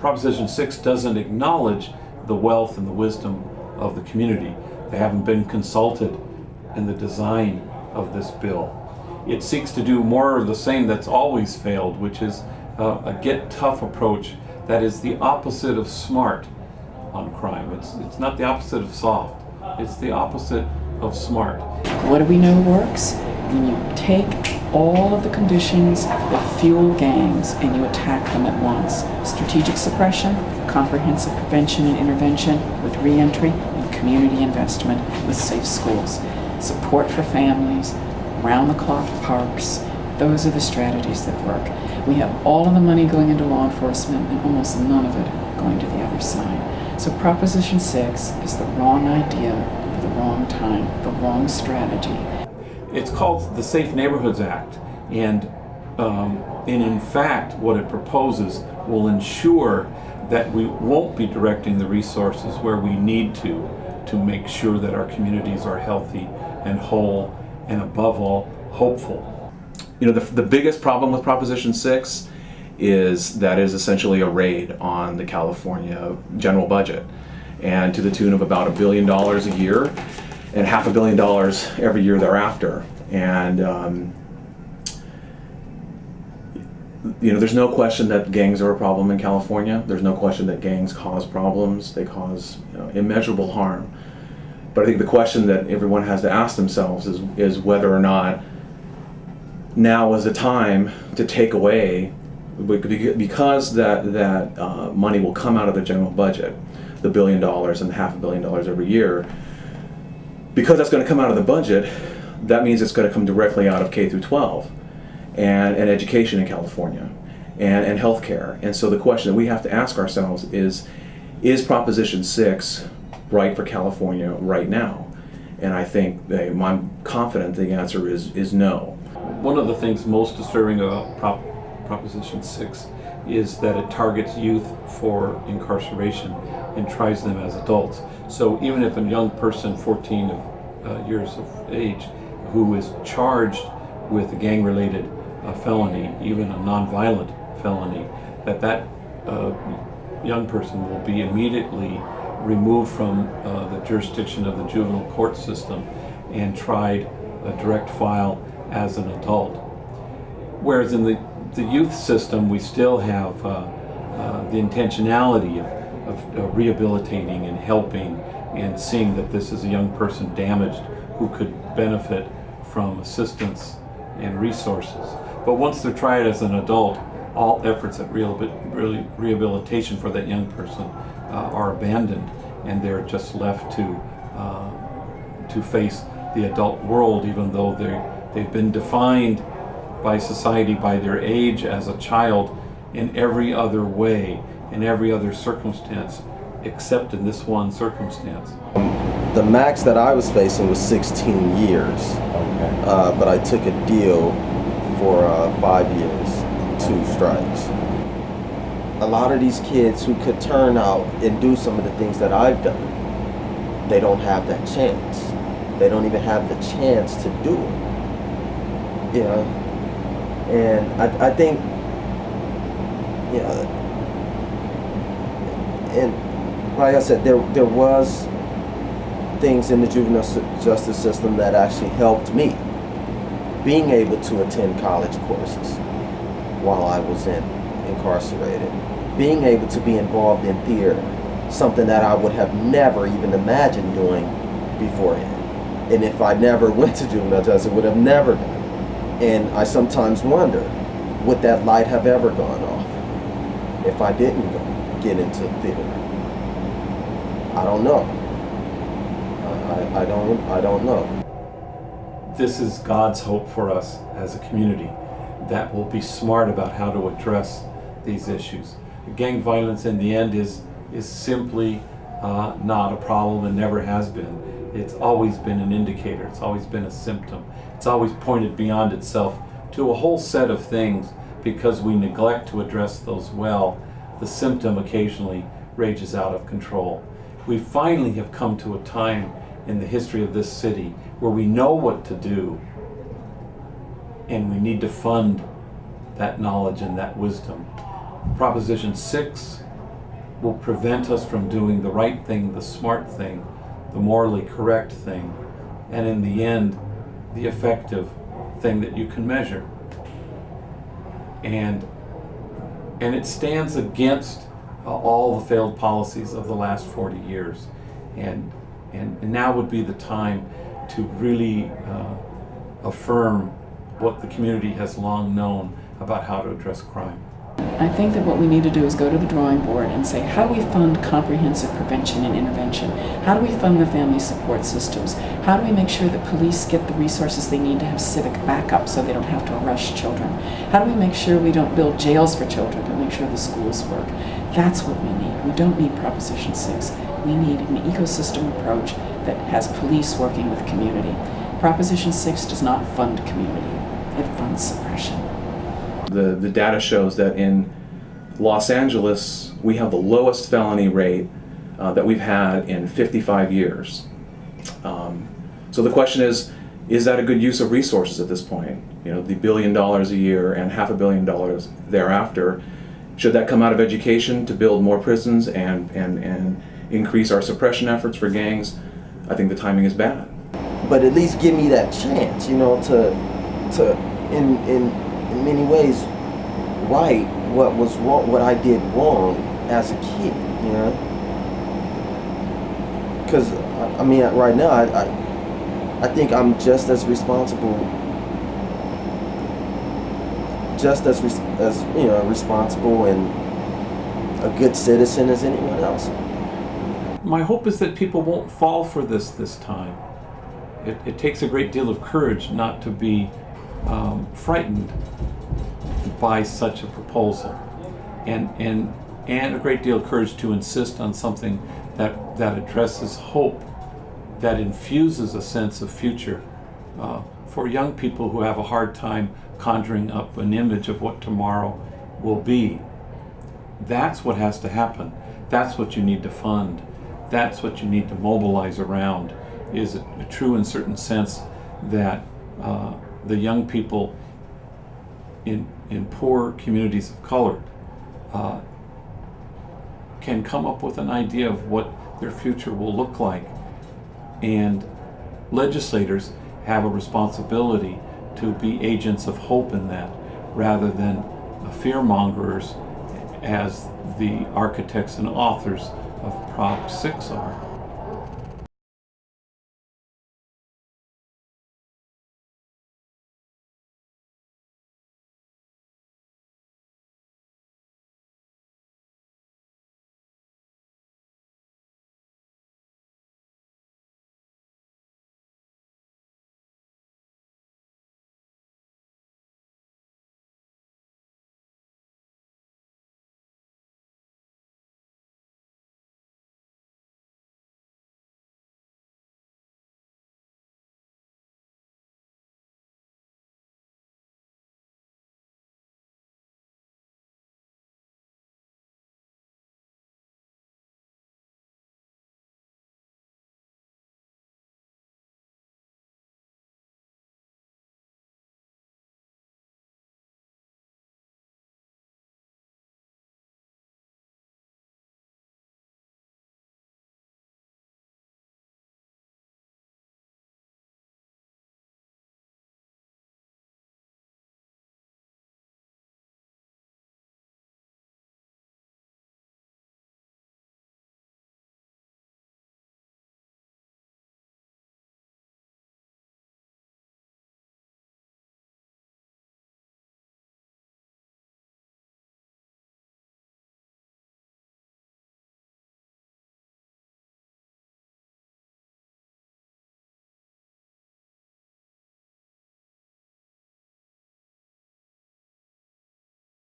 Proposition 6 doesn't acknowledge the wealth and the wisdom of the community. They haven't been consulted in the design of this bill. It seeks to do more of the same that's always failed, which is a get tough approach that is the opposite of smart on crime. It's not the opposite of soft. It's the opposite of smart. What do we know works? When you take all of the conditions that fuel gangs and you attack them at once. Strategic suppression, comprehensive prevention and intervention with reentry, and community investment with safe schools. Support for families, round-the-clock parks. Those are the strategies that work. We have all of the money going into law enforcement and almost none of it going to the other side. So Proposition 6 is the wrong idea for the wrong time, the wrong strategy. It's called the Safe Neighborhoods Act, and in fact what it proposes will ensure that we won't be directing the resources where we need to make sure that our communities are healthy and whole and above all hopeful. You know, the biggest problem with Proposition 6 is that it is essentially a raid on the California general budget, and to the tune of about $1 billion a year and $500 million every year thereafter. And you know, there's no question that gangs are a problem in California. There's no question that gangs cause problems. They cause immeasurable harm. But I think the question that everyone has to ask themselves is whether or not now is the time to take away, because that money will come out of the general budget, the $1 billion and the $500 million every year. Because that's going to come out of the budget, that means it's going to come directly out of K through 12 and education in California and healthcare. And so the question that we have to ask ourselves is Proposition 6 right for California right now? And I think I'm confident the answer is no. One of the things most disturbing about Proposition 6 is that it targets youth for incarceration and tries them as adults. So even if a young person, 14 years of age, who is charged with a gang-related felony, even a non-violent felony, that young person will be immediately removed from the jurisdiction of the juvenile court system and tried a direct file as an adult. Whereas in the youth system, we still have the intentionality of rehabilitating and helping and seeing that this is a young person damaged who could benefit from assistance and resources. But once they're tried as an adult, all efforts at rehabilitation for that young person are abandoned, and they're just left to face the adult world, even though they've been defined by society by their age as a child in every other way, in every other circumstance, except in this one circumstance. The max that I was facing was 16 years, but I took a deal for 5 years, 2 strikes. A lot of these kids who could turn out and do some of the things that I've done, they don't have that chance. They don't even have the chance to do it. You know, and I think, and like I said, there was things in the juvenile justice system that actually helped me. Being able to attend college courses while I was incarcerated. Being able to be involved in theater, something that I would have never even imagined doing beforehand. And if I never went to juvenile justice, I would have never done it. And I sometimes wonder, would that light have ever gone off if I didn't get into theater? I don't know. I don't know. This is God's hope for us as a community, that will be smart about how to address these issues. Gang violence in the end is simply not a problem and never has been. It's always been an indicator. It's always been a symptom. It's always pointed beyond itself to a whole set of things. Because we neglect to address those well, the symptom occasionally rages out of control. We finally have come to a time in the history of this city where we know what to do, and we need to fund that knowledge and that wisdom. Proposition 6 will prevent us from doing the right thing, the smart thing, the morally correct thing, and in the end, the effective thing that you can measure. And it stands against all the failed policies of the last 40 years. And now would be the time to really affirm what the community has long known about how to address crime. I think that what we need to do is go to the drawing board and say, how do we fund comprehensive prevention and intervention? How do we fund the family support systems? How do we make sure that police get the resources they need to have civic backup so they don't have to arrest children? How do we make sure we don't build jails for children to make sure the schools work? That's what we need. We don't need Proposition 6. We need an ecosystem approach that has police working with community. Proposition 6 does not fund community. It funds suppression. The data shows that in Los Angeles, we have the lowest felony rate that we've had in 55 years. So the question is that a good use of resources at this point? You know, the $1 billion a year and $500 million thereafter, should that come out of education to build more prisons and increase our suppression efforts for gangs? I think the timing is bad. But at least give me that chance, you know, to in many ways right what was wrong, what I did wrong as a kid, you know. Because I mean, right now I think I'm just as responsible, as you know, responsible and a good citizen as anyone else. My hope is that people won't fall for this time. It takes a great deal of courage not to be frightened by such a proposal, and a great deal of courage to insist on something that addresses hope, that infuses a sense of future for young people who have a hard time conjuring up an image of what tomorrow will be. That's what has to happen. That's what you need to fund. That's what you need to mobilize around, is a true and certain sense that the young people in poor communities of color can come up with an idea of what their future will look like. And legislators have a responsibility to be agents of hope in that, rather than fear mongers as the architects and authors of Prop 6 are.